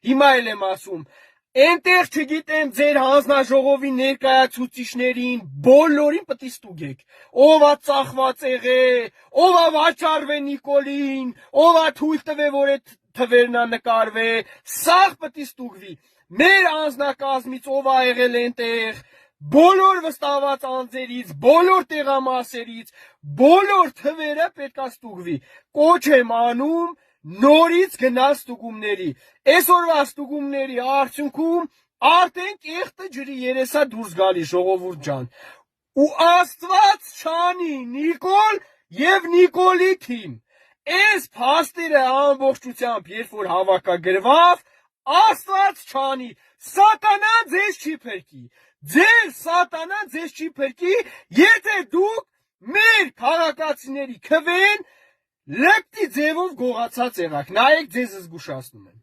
հիմա էլ եմ ասում, Այնտեղ չգիտեմ ձեր հանձնաժողովի ներկայացուցիչներին, բոլորին պետք է ստուգեք, ով է ծախված եղել, ով է վաճառվե Նիկոլին, ով է թույլ տվե, որ այդ թվերն է նկարվե, սաղ պետք է ստուգվի, մեր անձնակազմից ով է եղել այնտեղ, բոլոր վստահված անձերից, բոլոր տեղամասերից, բոլոր թվերը պետք է ստուգվի, կոչ եմ անում նորից գնալ ստուգումների, այսօրվա ստուգումների արդյունքում արդեն կեղտը ջրի երեսա դուրս գալի ժողովուրդ ջան, ու Աստված չանի Նիկոլ եւ Նիկոլի թիմ, այս փաստերը ամբողջությամբ երբ որ հավաքագրվավ, Աստված չանի, սատանան ձեզ չի փրկի, ձեր սատանան ձեզ չի փրկի, եթե դուք մեր քաղաքացիների քվեն լկտի ձևով գողացած եղաք, նայեք ձեզ զգուշացնում եմ